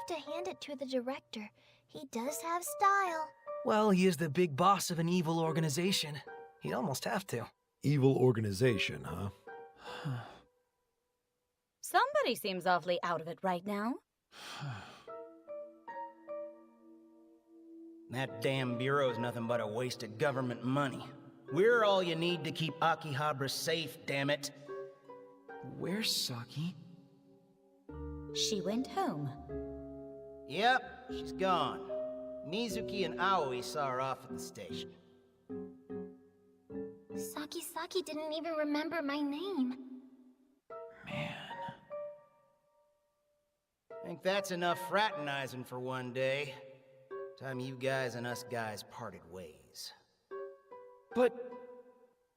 to hand it to the director. He does have style. Well, he is the big boss of an evil organization. He'd almost have to. Evil organization, huh? Somebody seems awfully out of it right now. That damn bureau's nothing but a waste of government money. We're all you need to keep Akihabara safe, damn it. Where's Saki? She went home. Yep, she's gone. Mizuki and Aoi saw her off at the station. Saki didn't even remember my name. Man. Think that's enough fraternizing for one day. Time you guys and us guys parted ways. But...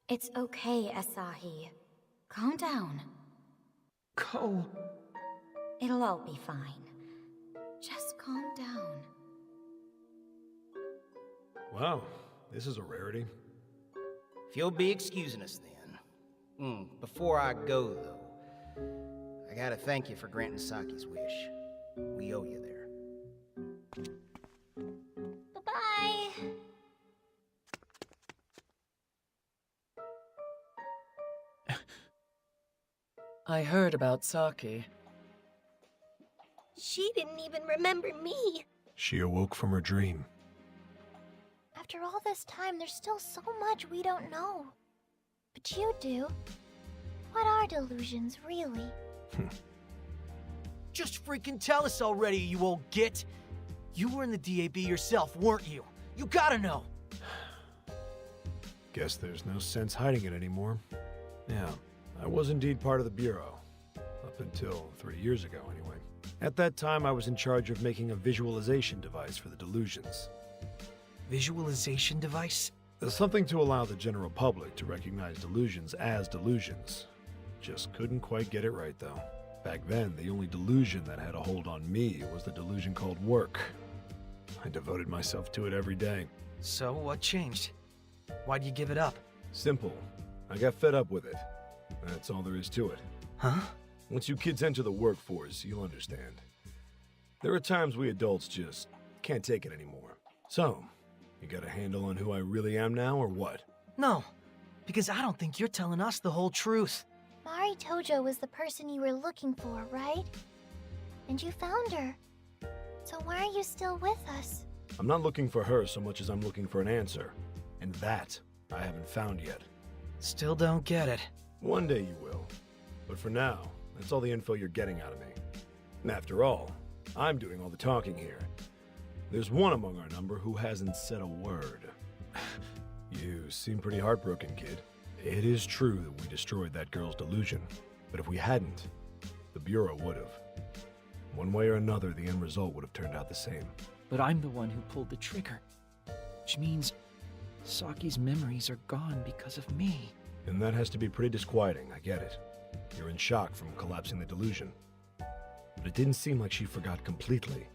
It's okay, Asahi. Calm down. Ko... It'll all be fine. Just calm down. Wow, this is a rarity. If you'll be excusing us then. Before I go, though, I gotta thank you for granting Saki's wish. We owe you there. Bye-bye. I heard about Saki. She didn't even remember me. She awoke from her dream. After all this time, there's still so much we don't know. But you do. What are delusions, really? Just freaking tell us already, you old git! You were in the DAB yourself, weren't you? You gotta know! Guess there's no sense hiding it anymore. Yeah, I was indeed part of the Bureau. Up until 3 years ago, anyway. At that time, I was in charge of making a visualization device for the delusions. Visualization device? Something to allow the general public to recognize delusions as delusions. Just couldn't quite get it right, though. Back then, the only delusion that had a hold on me was the delusion called work. I devoted myself to it every day. So, what changed? Why'd you give it up? Simple. I got fed up with it. That's all there is to it. Huh? Once you kids enter the workforce, you'll understand. There are times we adults just can't take it anymore. So, you got a handle on who I really am now, or what? No, because I don't think you're telling us the whole truth. Mari Tojo was the person you were looking for, right? And you found her. So why are you still with us? I'm not looking for her so much as I'm looking for an answer. And that, I haven't found yet. Still don't get it. One day you will. But for now, that's all the info you're getting out of me. And after all, I'm doing all the talking here. There's one among our number who hasn't said a word. You seem pretty heartbroken, kid. It is true that we destroyed that girl's delusion, but if we hadn't, the Bureau would have. One way or another, the end result would have turned out the same. But I'm the one who pulled the trigger. Which means Saki's memories are gone because of me. And that has to be pretty disquieting, I get it. You're in shock from collapsing the delusion. But it didn't seem like she forgot completely.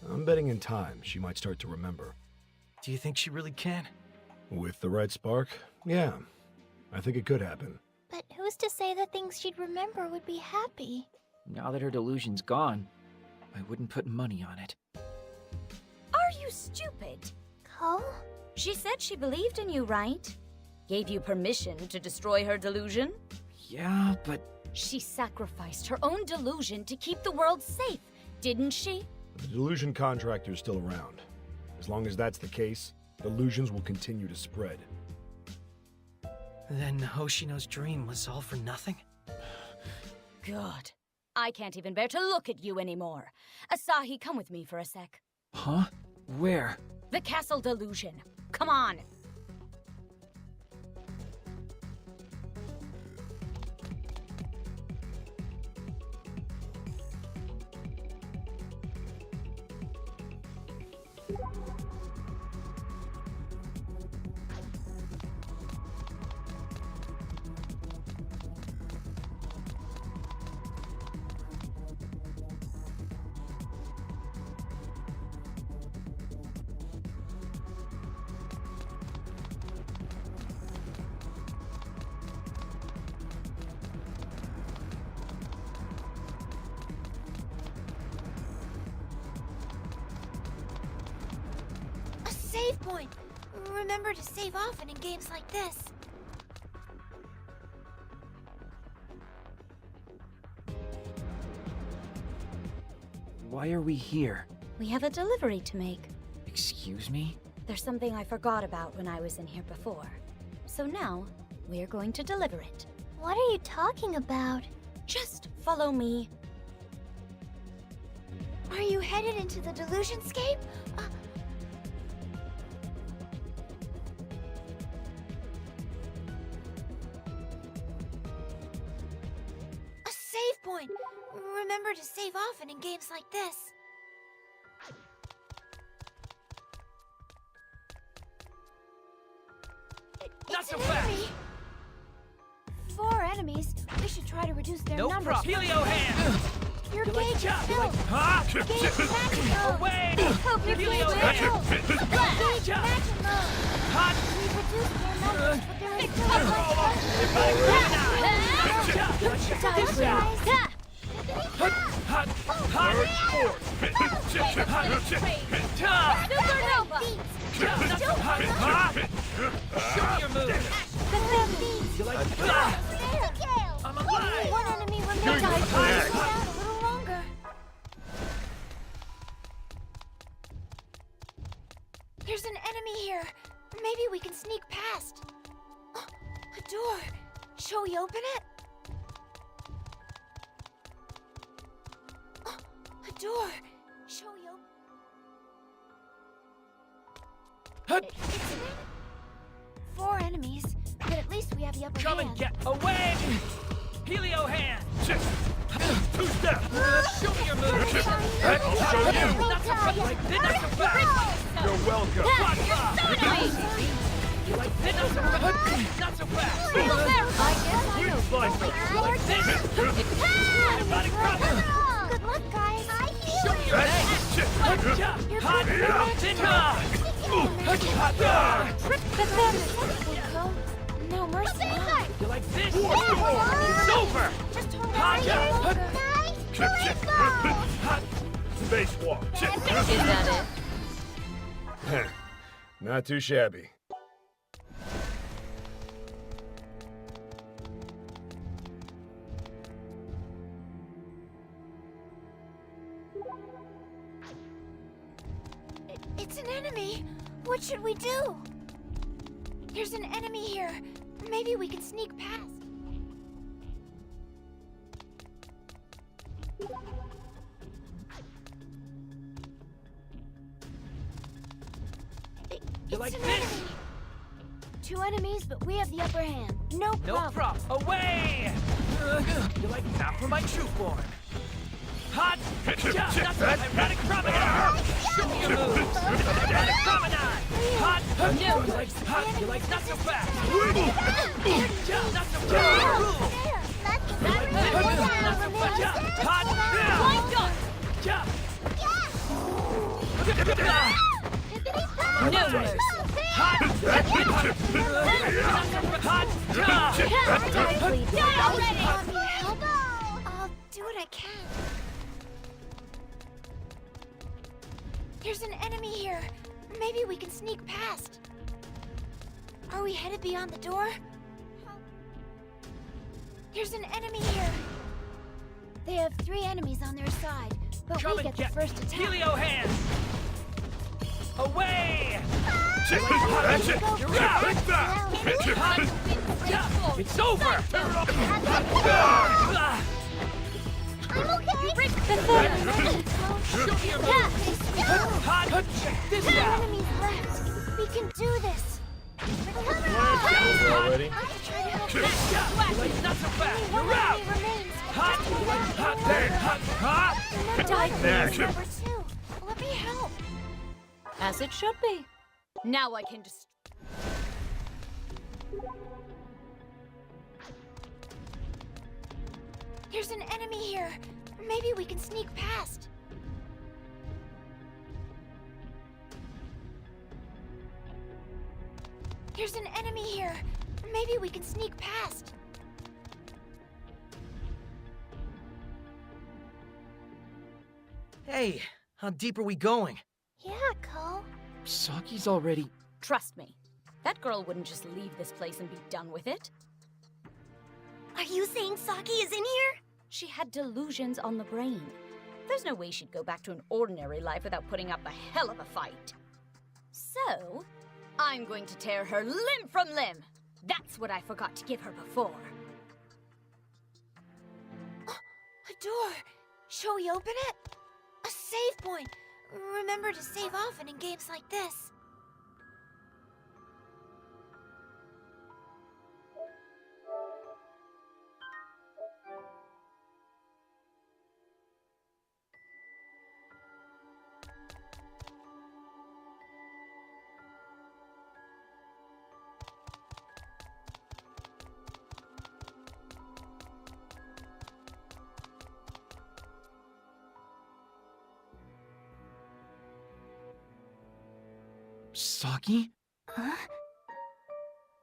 I'm betting in time she might start to remember. Do you think she really can? With the right spark, yeah. I think it could happen. But who's to say the things she'd remember would be happy? Now that her delusion's gone, I wouldn't put money on it. Are you stupid? Ko? She said she believed in you, right? Gave you permission to destroy her delusion? Yeah, but... She sacrificed her own delusion to keep the world safe, didn't she? The delusion contractor's still around. As long as that's the case, delusions will continue to spread. Then Hoshino's dream was all for nothing? God, I can't even bear to look at you anymore. Asahi, come with me for a sec. Huh? Where? The Castle Delusion. Come on. save point! Remember to save often in games like this. Why are we here? We have a delivery to make. Excuse me? There's something I forgot about when I was in here before. So now, we're going to deliver it. What are you talking about? Just follow me. Are you headed into the Delusionscape? A save point! Remember to save often in games like this. Not It's so an fast! enemy! 4 enemies. We should try to reduce their No numbers. problem. Helio hand! Your You like gauge is chop? You filled. like huh? Gauge matching mode. Away! Hope your Helio gauge is hand! filled. Gauge Chop! matching mode. Hot! We've reduced their numbers, but there is still a This out! Hot! Hot! Supernova! Hot! Show me your move! You like that? I'm alive! One enemy remains. You're Hold back. out a little longer. There's an enemy here. Maybe we can sneak past. A door. Shall we open it? A door. Shall we open? It's an enemy. 4 enemies, but at least we have the upper Come hand. and get away! Helio hand! Two-step! Show me your move! I'll show you! Not so fast! Like this! Not so fast! You're welcome! You like this? Not so fast! Not so fast! Sweet slicer! You like this? Body problem! Good luck, guys. Show me your legs! Hot! No mercy. You like this? Yeah, It's over! Just hold Hot! on. Hot! Spacewalk! Is that it? Not too shabby. It's an enemy. What should we do? There's an enemy here. Maybe we can sneak past. You like an this? enemy. 2 enemies, but we have the upper hand. No No problem. problem. Away! You like not for my true form. Hot! That's Ironic Promenade! Show me your moves! Ironic Promenade! Hot! You like hot! You like not so fast! Not so fast! Not so fast! Hot! Jump! No mercy. Hot! I'll do what I can. There's an enemy here. Maybe we can sneak past. Are we headed beyond the door? There's an enemy here. They have 3 enemies on their side, but Come we and get the first attack. Helio hand! Away! That's it! You're out! Take that! It's over! I'm okay. Show me your move! Hot! This Two out! enemies left. We can do this. Already? I'll try to help. You like not so fast! One You're out! enemy remains. Hot! Hot! Hot! Dive number 2. Let me help. As it should be. Now I can just. There's an enemy here. Maybe we can sneak past. There's an enemy here. Maybe we can sneak past. Hey, how deep are we going? Yeah, Cole. Saki's already... Trust me, that girl wouldn't just leave this place and be done with it. Are you saying Saki is in here? She had delusions on the brain. There's no way she'd go back to an ordinary life without putting up a hell of a fight. So, I'm going to tear her limb from limb. That's what I forgot to give her before. A door. Shall we open it? A save point. Remember to save often in games like this. Saki? Huh?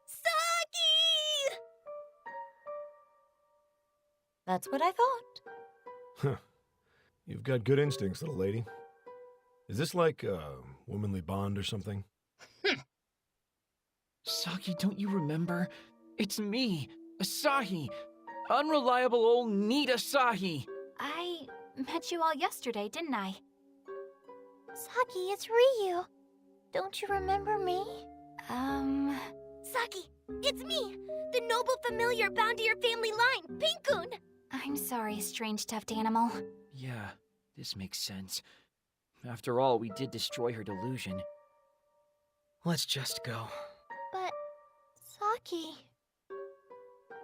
Saki! That's what I thought. Huh. You've got good instincts, little lady. Is this like a womanly bond or something? Saki, don't you remember? It's me, Asahi. Unreliable old neat Asahi. I met you all yesterday, didn't I? Saki, it's Ryu. Don't you remember me? Saki, it's me! The noble familiar bound to your family line, Pinkun! I'm sorry, strange stuffed animal. Yeah, this makes sense. After all, we did destroy her delusion. Let's just go. But, Saki...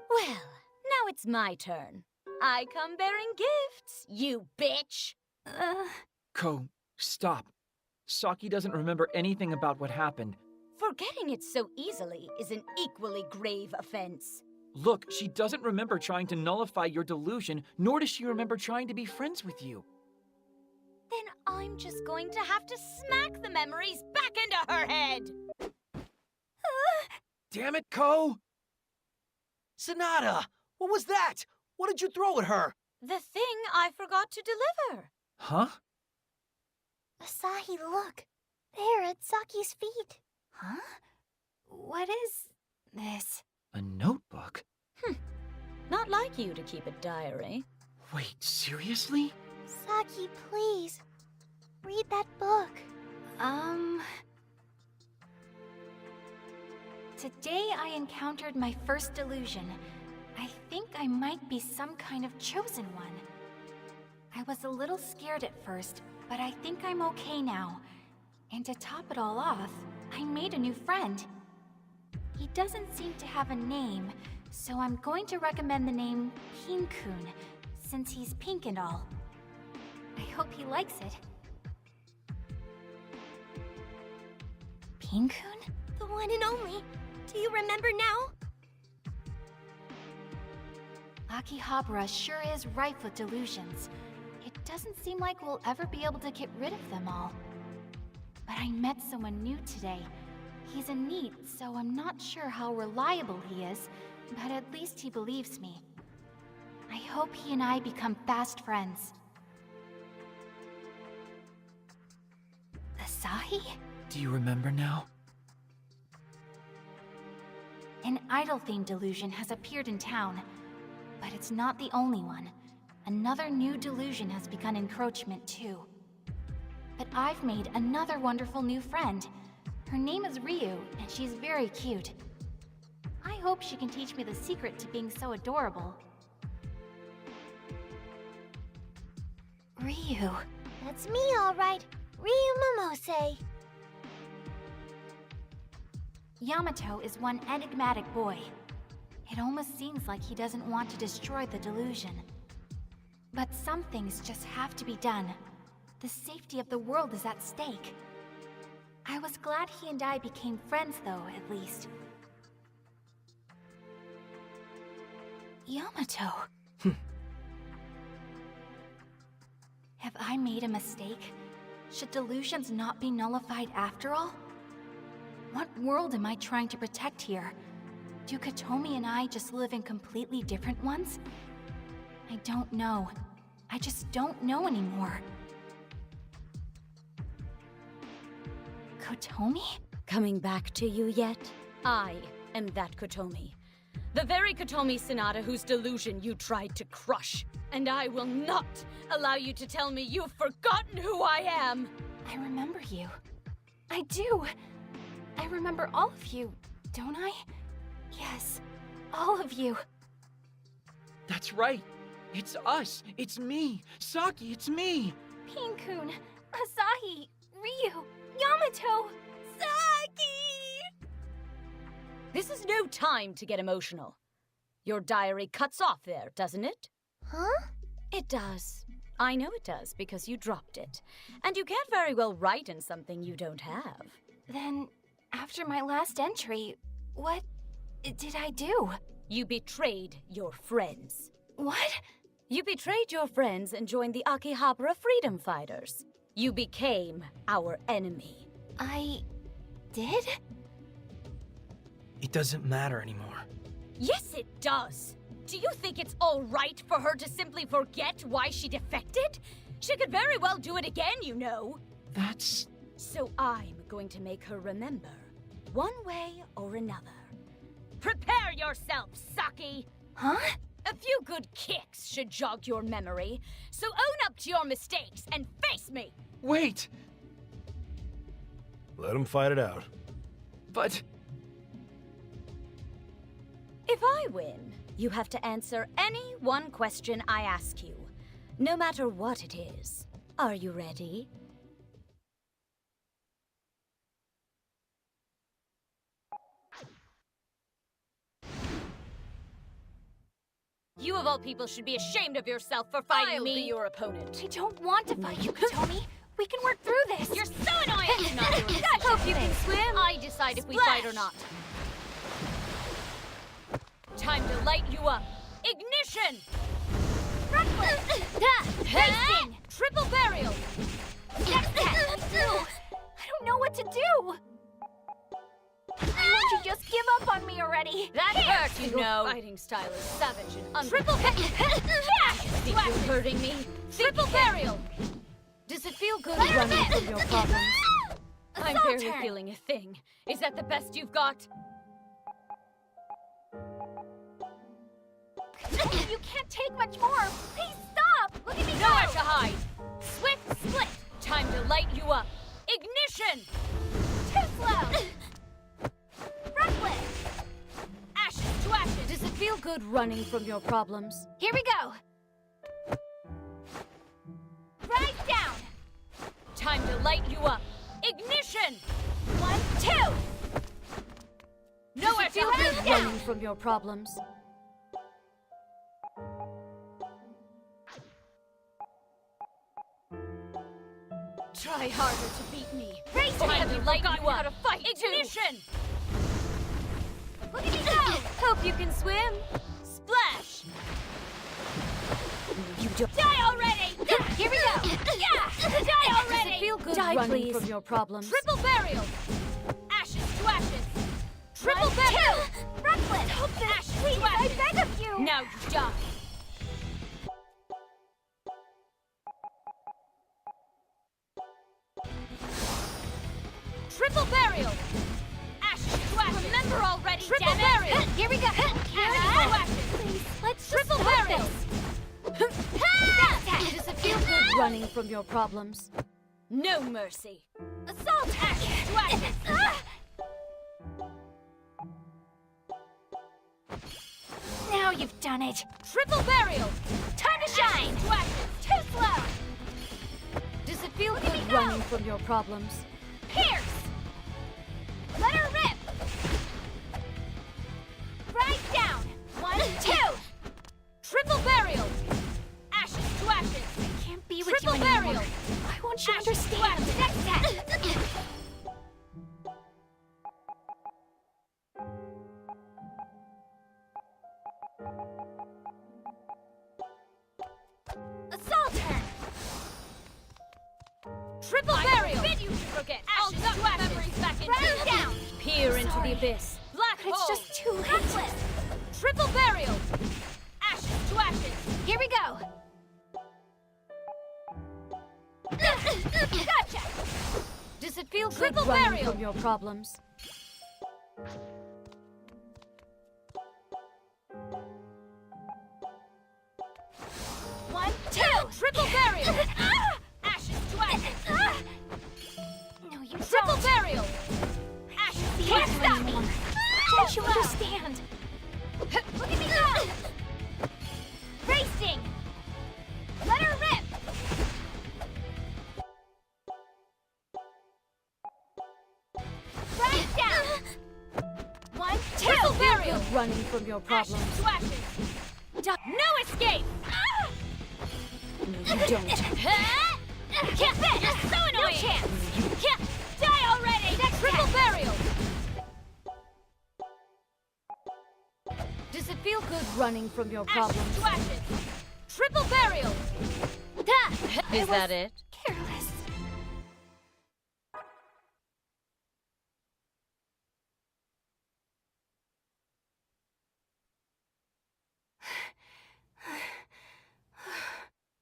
Well, now it's my turn. I come bearing gifts, you bitch! Ko, stop. Saki doesn't remember anything about what happened. Forgetting it so easily is an equally grave offense. Look, she doesn't remember trying to nullify your delusion, nor does she remember trying to be friends with you. Then I'm just going to have to smack the memories back into her head! Damn it, Ko! Sonata! What was that? What did you throw at her? The thing I forgot to deliver. Huh? Asahi, look! There, at Saki's feet. Huh? What is this? A notebook? Not like you to keep a diary. Wait, seriously? Saki, please. Read that book. Today I encountered my first delusion. I think I might be some kind of chosen one. I was a little scared at first, but I think I'm okay now. And to top it all off, I made a new friend. He doesn't seem to have a name, so I'm going to recommend the name Pinkun, since he's pink and all. I hope he likes it. Pinkun? The one and only. Do you remember now? Akihabara sure is rife with delusions. It doesn't seem like we'll ever be able to get rid of them all. But I met someone new today. He's a NEET, so I'm not sure how reliable he is, but at least he believes me. I hope he and I become fast friends. Asahi? Do you remember now? An idol-themed delusion has appeared in town, but it's not the only one. Another new delusion has begun encroachment too. But I've made another wonderful new friend. Her name is Ryu, and she's very cute. I hope she can teach me the secret to being so adorable. Ryu. That's me, all right. Ryu Momose. Yamato is one enigmatic boy. It almost seems like he doesn't want to destroy the delusion. But some things just have to be done. The safety of the world is at stake. I was glad he and I became friends, though, at least. Yamato. Have I made a mistake? Should delusions not be nullified after all? What world am I trying to protect here? Do Katomi and I just live in completely different ones? I don't know. I just don't know anymore. Kotomi? Coming back to you yet? I am that Kotomi. The very Kotomi Sonata whose delusion you tried to crush. And I will not allow you to tell me you've forgotten who I am! I remember you. I do. I remember all of you, don't I? Yes, all of you. That's right. It's us. It's me. Saki, it's me. Pin-kun, Asahi, Ryu, Yamato, Saki! This is no time to get emotional. Your diary cuts off there, doesn't it? Huh? It does. I know it does, because you dropped it. And you can't very well write in something you don't have. Then, after my last entry, what did I do? You betrayed your friends. What? You betrayed your friends and joined the Akihabara Freedom Fighters. You became our enemy. I did? It doesn't matter anymore. Yes, it does. Do you think it's all right for her to simply forget why she defected? She could very well do it again, you know. That's... So I'm going to make her remember, one way or another. Prepare yourself, Saki! Huh? A few good kicks should jog your memory, so own up to your mistakes and face me! Wait! Let them fight it out. But... If I win, you have to answer any one question I ask you, no matter what it is. Are you ready? You of all people should be ashamed of yourself for fighting me. I'll be your opponent. I don't want to fight you, Kotomi. We can work through this. You're so annoying! Not doing that. Hope you can swim. I decide if we fight or not. Time to light you up. Ignition! Racing! Triple burial! I don't know what to do. Why won't you just give up on me already? That hurt, you know. Fighting style is savage and triple think you're hurting me? Triple burial! Does it feel good running from your problems? I'm barely feeling a thing. Is that the best you've got? You can't take much more. Please stop. Look at me go. Nowhere to hide. Swift split. Time to light you up. Ignition! Too slow. Reckless. Ashes to ashes. Does it feel good running from your problems? Here we go. Right down. Time to light you up. Ignition! 1, 2. Nowhere to hide. down. Running from your problems. Try harder to beat me. Race Time him. to light you up. How to fight Ignition! Look at me go. Hope you can swim. Splash! You don't Die already. Here we go. Yeah. Die already. Does it feel good Die, running please. from your problems? Triple burial! Ashes to ashes! Triple burial! Reckless. Stop this. Ashes Please, to I ashes! beg of you. Now you die! Triple burial! Ashes to ashes! Remember already, Triple damn it! burial. Here we go. Ashes to ashes! Please, let's Triple just stop burial! this. Does it feel good running from your problems? No mercy! Assault. Ashes to ashes! Now you've done it. Triple burial! Time to shine. Ashes to ashes! Too slow. Does it feel at good me go. running from your problems? Pierce. Let her rip. Right down. 1, 2. Triple burial! Ashes to ashes! I can't be with Triple you anymore. burial! Why won't you Ashes to understand? ashes. Next test. Assault her. Triple burial! Bid you to forget. Ashes to ashes! Memories back into Right down. Peer into Sorry. the abyss. Black But it's hole! just too late. Reckless! Triple burial! Ashes to ashes! Here we go. Gotcha. Does Does it feel good running from your problems? One, two! Triple burial! Ashes to ashes! No, you Triple don't. burial! Ashes to Can't ashes! stop me! Don't you understand? Look at me go! Racing! Let her rip! Right down! One, two! Triple burial! Running from your problems. Ashes to ashes! No escape! No, you don't. Can't fit! You're so annoying! No chance! Can't die already! Next triple burial! Does it feel good running from your problems? Ashes to ashes! Triple burial! Is that it? Careless.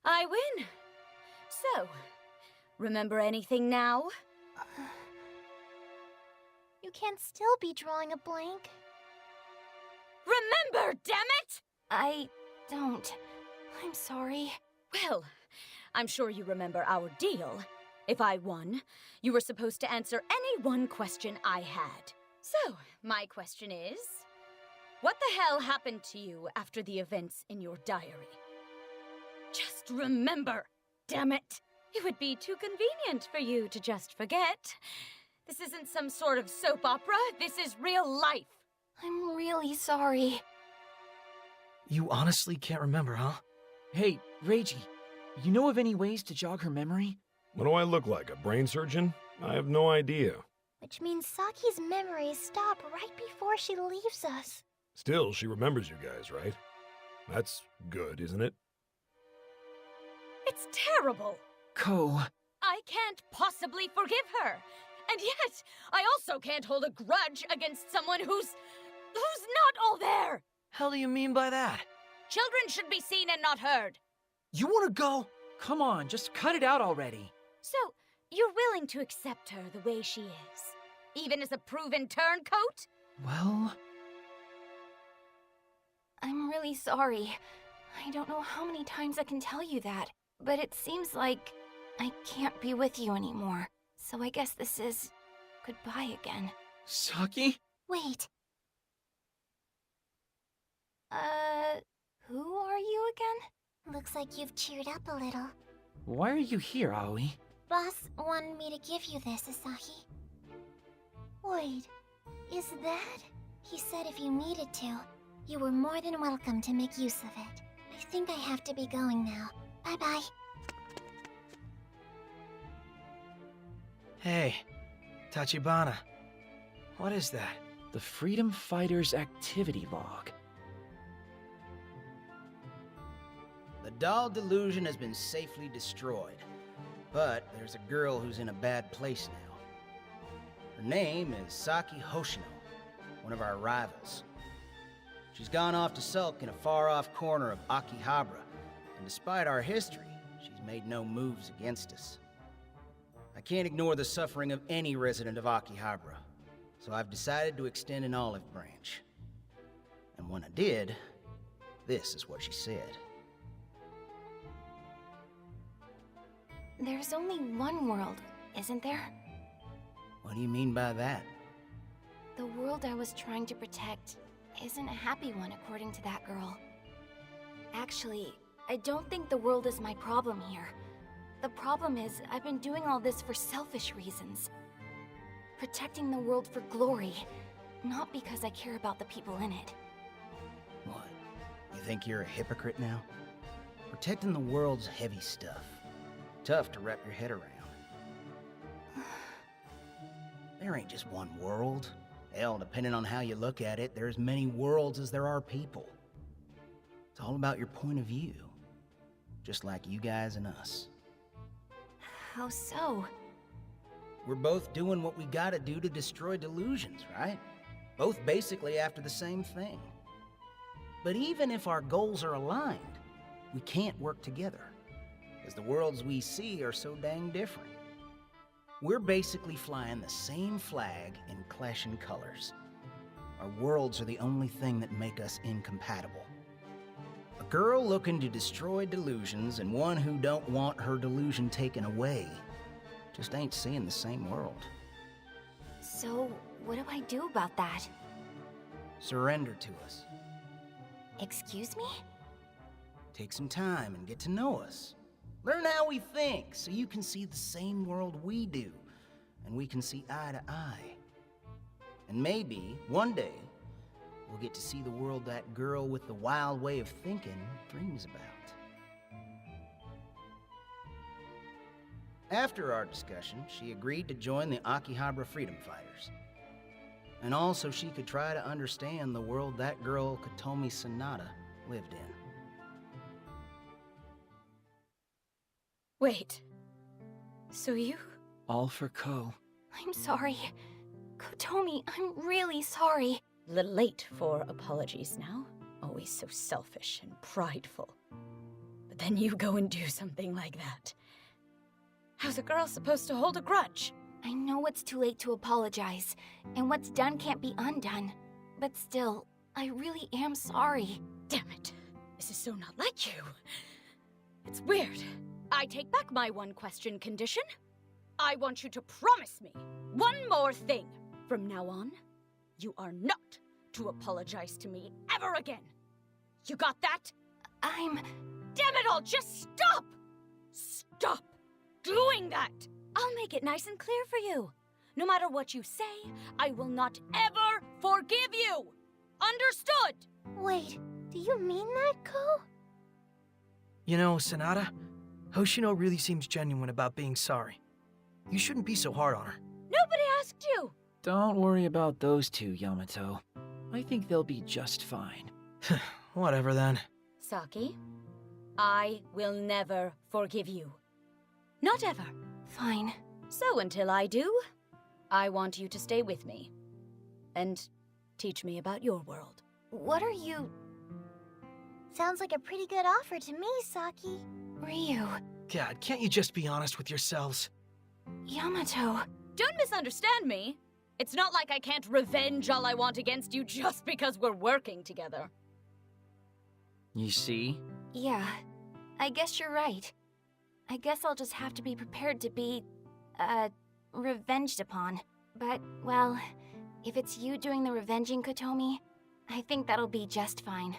I win. So, remember anything now? You can't still be drawing a blank. Remember, damn it! I don't. I'm sorry. Well, I'm sure you remember our deal. If I won, you were supposed to answer any one question I had. So, my question is, what the hell happened to you after the events in your diary? Just remember, damn it! It would be too convenient for you to just forget. This isn't some sort of soap opera, this is real life. I'm really sorry. You honestly can't remember, huh? Hey, Reiji, you know of any ways to jog her memory? What do I look like, a brain surgeon? I have no idea. Which means Saki's memories stop right before she leaves us. Still, she remembers you guys, right? That's good, isn't it? It's terrible. Ko, I can't possibly forgive her. And yet, I also can't hold a grudge against someone who's not all there. hell do you mean by that? Children should be seen and not heard. You wanna go? Come on, just cut it out already. So, you're willing to accept her the way she is, even as a proven turncoat? Well, I'm really sorry. I don't know how many times I can tell you that, but it seems like I can't be with you anymore. So I guess this is goodbye again. Saki? Wait. Who are you again? Looks like you've cheered up a little. Why are you here, Aoi? Boss wanted me to give you this, Asaki. Wait, is that? He said if you needed to, you were more than welcome to make use of it. I think I have to be going now. Bye-bye. Hey, Tachibana. What is that? The Freedom Fighters Activity Log. The doll delusion has been safely destroyed, but there's a girl who's in a bad place now. Her name is Saki Hoshino, one of our rivals. She's gone off to sulk in a far-off corner of Akihabara, and despite our history, she's made no moves against us. I can't ignore the suffering of any resident of Akihabara, so I've decided to extend an olive branch. And when I did, this is what she said. There's only one world, isn't there? What do you mean by that? The world I was trying to protect isn't a happy one, according to that girl. Actually, I don't think the world is my problem here. The problem is, I've been doing all this for selfish reasons. Protecting the world for glory, not because I care about the people in it. What? You think you're a hypocrite now? Protecting the world's heavy stuff. Tough to wrap your head around. There ain't just one world. Hell, depending on how you look at it, there's many worlds as there are people. It's all about your point of view. Just like you guys and us. How so? We're both doing what we gotta do to destroy delusions, right? Both basically after the same thing. But even if our goals are aligned, we can't work together. As the worlds we see are so dang different. We're basically flying the same flag in clashing colors. Our worlds are the only thing that make us incompatible. A girl looking to destroy delusions and one who don't want her delusion taken away just ain't seeing the same world. So, what do I do about that? Surrender to us. Excuse me? Take some time and get to know us. Learn how we think so you can see the same world we do, and we can see eye to eye. And maybe, one day, we'll get to see the world that girl with the wild way of thinking dreams about. After our discussion, she agreed to join the Akiba Freedom Fighters. And also she could try to understand the world that girl, Katomi Sanada, lived in. Wait. So you... All for Ko. I'm sorry. Kotomi, I'm really sorry. A little late for apologies now. Always so selfish and prideful. But then you go and do something like that. How's a girl supposed to hold a grudge? I know it's too late to apologize, and what's done can't be undone. But still, I really am sorry. Damn it. This is so not like you. It's weird. I take back my one question condition. I want you to promise me one more thing. From now on, you are not to apologize to me ever again. You got that? I'm... Damn it all, just stop! Stop doing that! I'll make it nice and clear for you. No matter what you say, I will not ever forgive you! Understood? Wait, do you mean that, Ko? You know, Sanada, Hoshino really seems genuine about being sorry. You shouldn't be so hard on her. Nobody asked you! Don't worry about those two, Yamato. I think they'll be just fine. Whatever then. Saki, I will never forgive you. Not ever. fine. So until I do, I want you to stay with me. And teach me about your world. What are you... Sounds like a pretty good offer to me, Saki. Ryu... God, can't you just be honest with yourselves? Yamato... Don't misunderstand me. It's not like I can't revenge all I want against you just because we're working together. You see? Yeah, I guess you're right. I guess I'll just have to be prepared to be, revenged upon. But, well, if it's you doing the revenging, Kotomi, I think that'll be just fine.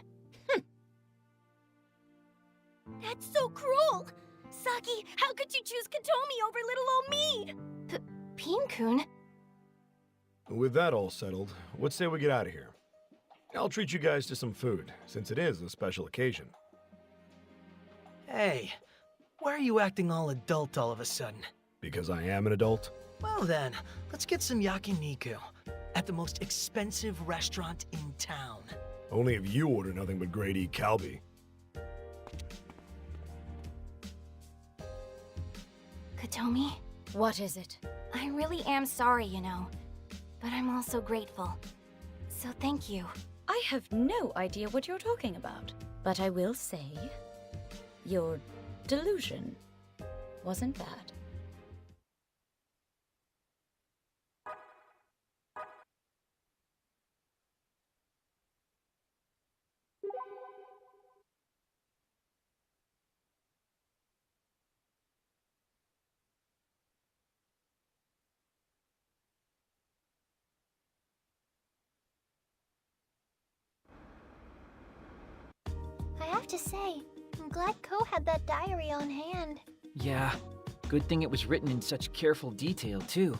That's so cruel! Saki, how could you choose Kotomi over little old me? Peen-kun? With that all settled, what say we get out of here? I'll treat you guys to some food, since it is a special occasion. Hey, why are you acting all adult all of a sudden? Because I am an adult? Well then, let's get some yakiniku at the most expensive restaurant in town. Only if you order nothing but grade E kalbi. Kotomi? What is it? I really am sorry, you know. But I'm also grateful. So thank you. I have no idea what you're talking about. But I will say, your delusion wasn't bad. I have to say, I'm glad Ko had that diary on hand. Yeah, good thing it was written in such careful detail, too.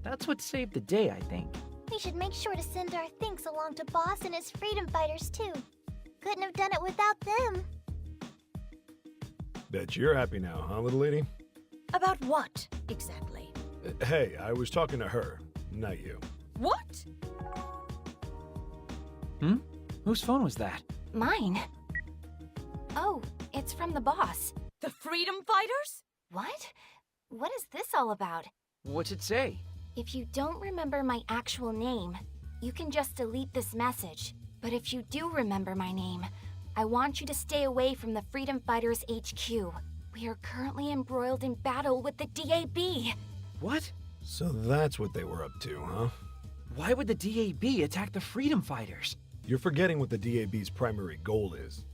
That's what saved the day, I think. We should make sure to send our thanks along to Boss and his freedom fighters, too. Couldn't have done it without them. Bet you're happy now, huh, little lady? About what, exactly? Hey, I was talking to her, not you. What? Whose phone was that? Mine? Oh, it's from the boss. The freedom fighters? What? What is this all about? What's it say? If you don't remember my actual name, you can just delete this message. But if you do remember my name, I want you to stay away from the Freedom Fighters HQ. We are currently embroiled in battle with the DAB. What? So that's what they were up to, huh? Why would the DAB attack the freedom fighters? You're forgetting what the DAB's primary goal is.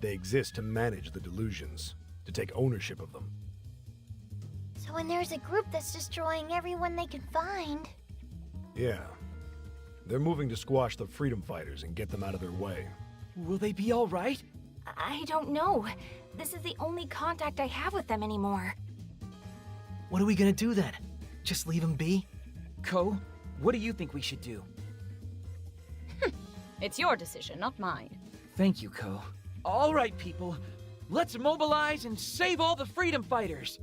They exist to manage the delusions, to take ownership of them. So when there's a group that's destroying everyone they can find... Yeah. They're moving to squash the freedom fighters and get them out of their way. Will they be all right? I don't know. This is the only contact I have with them anymore. What are we gonna do then? Just leave him be? Ko, what do you think we should do? It's your decision, not mine. Thank you, Ko. All right, people. Let's mobilize and save all the freedom fighters!